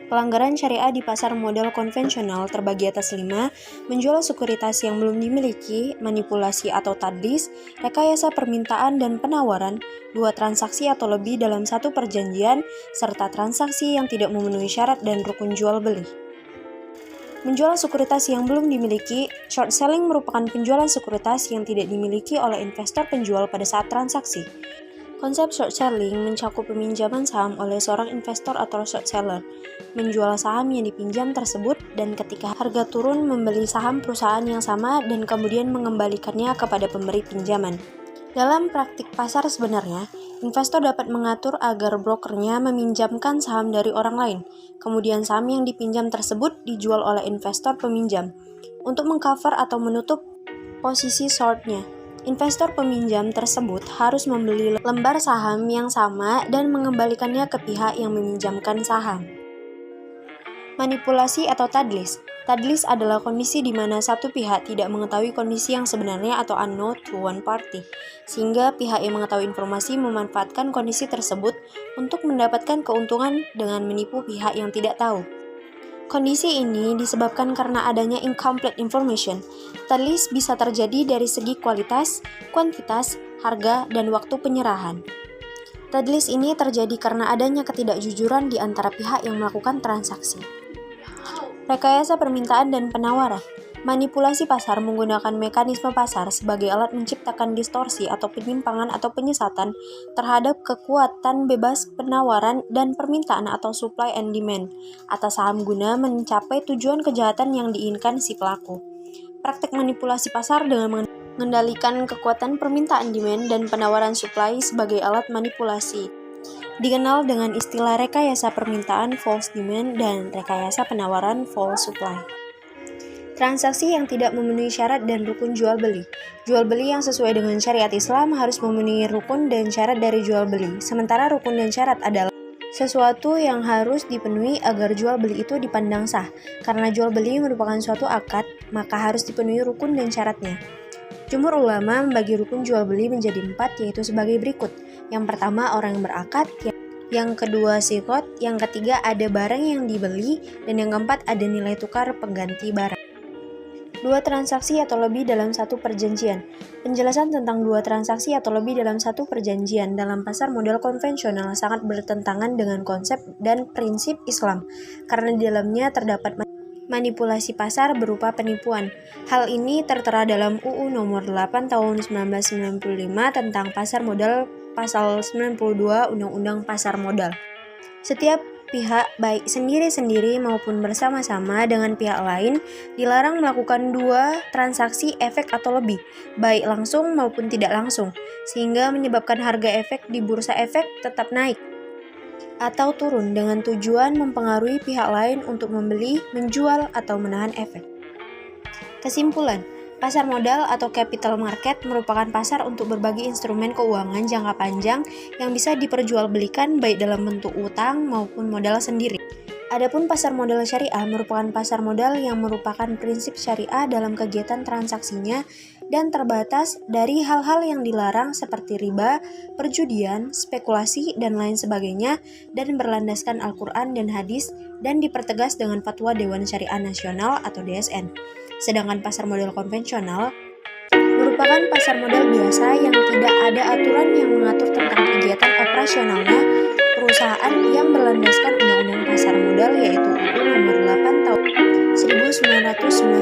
Pelanggaran syariah di pasar modal konvensional terbagi atas 5, menjual sekuritas yang belum dimiliki, manipulasi atau tadlis, rekayasa permintaan dan penawaran, 2 transaksi atau lebih dalam satu perjanjian, serta transaksi yang tidak memenuhi syarat dan rukun jual beli. Menjual sekuritas yang belum dimiliki, short selling merupakan penjualan sekuritas yang tidak dimiliki oleh investor penjual pada saat transaksi. Konsep short selling mencakup peminjaman saham oleh seorang investor atau short seller, menjual saham yang dipinjam tersebut dan ketika harga turun membeli saham perusahaan yang sama dan kemudian mengembalikannya kepada pemberi pinjaman. Dalam praktik pasar sebenarnya, investor dapat mengatur agar brokernya meminjamkan saham dari orang lain, kemudian saham yang dipinjam tersebut dijual oleh investor peminjam untuk mengcover atau menutup posisi shortnya. Investor peminjam tersebut harus membeli lembar saham yang sama dan mengembalikannya ke pihak yang meminjamkan saham. Manipulasi atau tadlis. Tadlis adalah kondisi di mana satu pihak tidak mengetahui kondisi yang sebenarnya atau unknown to one party, sehingga pihak yang mengetahui informasi memanfaatkan kondisi tersebut untuk mendapatkan keuntungan dengan menipu pihak yang tidak tahu. Kondisi ini disebabkan karena adanya incomplete information. Tadlis bisa terjadi dari segi kualitas, kuantitas, harga, dan waktu penyerahan. Tadlis ini terjadi karena adanya ketidakjujuran di antara pihak yang melakukan transaksi. Rekayasa permintaan dan penawaran. Manipulasi pasar menggunakan mekanisme pasar sebagai alat menciptakan distorsi atau penyimpangan atau penyesatan terhadap kekuatan bebas penawaran dan permintaan atau supply and demand atas saham guna mencapai tujuan kejahatan yang diinginkan si pelaku. Praktik manipulasi pasar dengan mengendalikan kekuatan permintaan demand dan penawaran supply sebagai alat manipulasi dikenal dengan istilah rekayasa permintaan false demand dan rekayasa penawaran false supply. Transaksi yang tidak memenuhi syarat dan rukun jual beli. Jual beli yang sesuai dengan syariat Islam harus memenuhi rukun dan syarat dari jual beli. Sementara rukun dan syarat adalah sesuatu yang harus dipenuhi agar jual beli itu dipandang sah. Karena jual beli merupakan suatu akad, maka harus dipenuhi rukun dan syaratnya. Jumhur ulama membagi rukun jual beli menjadi 4, yaitu sebagai berikut. Yang pertama, orang yang berakad. Yang kedua, sikot. Yang ketiga, ada barang yang dibeli. Dan yang keempat, ada nilai tukar pengganti barang. 2 transaksi atau lebih dalam satu perjanjian. Penjelasan tentang 2 transaksi atau lebih dalam satu perjanjian dalam pasar modal konvensional sangat bertentangan dengan konsep dan prinsip Islam, karena di dalamnya terdapat manipulasi pasar berupa penipuan. Hal ini tertera dalam UU Nomor 8 Tahun 1995 tentang pasar modal, Pasal 92 Undang-Undang Pasar Modal. Setiap pihak, baik sendiri-sendiri maupun bersama-sama dengan pihak lain, dilarang melakukan 2 transaksi efek atau lebih, baik langsung maupun tidak langsung, sehingga menyebabkan harga efek di bursa efek tetap naik atau turun dengan tujuan mempengaruhi pihak lain untuk membeli, menjual, atau menahan efek. Kesimpulan, pasar modal atau capital market merupakan pasar untuk berbagai instrumen keuangan jangka panjang yang bisa diperjualbelikan baik dalam bentuk utang maupun modal sendiri. Adapun pasar modal syariah merupakan pasar modal yang merupakan prinsip syariah dalam kegiatan transaksinya dan terbatas dari hal-hal yang dilarang seperti riba, perjudian, spekulasi, dan lain sebagainya, dan berlandaskan Al-Quran dan hadis dan dipertegas dengan fatwa Dewan Syariah Nasional atau DSN. Sedangkan pasar modal konvensional merupakan pasar modal biasa yang tidak ada aturan yang mengatur tentang kegiatan operasionalnya perusahaan yang berlandaskan Undang-Undang Pasar Modal, yaitu UU Nomor 8 Tahun 1995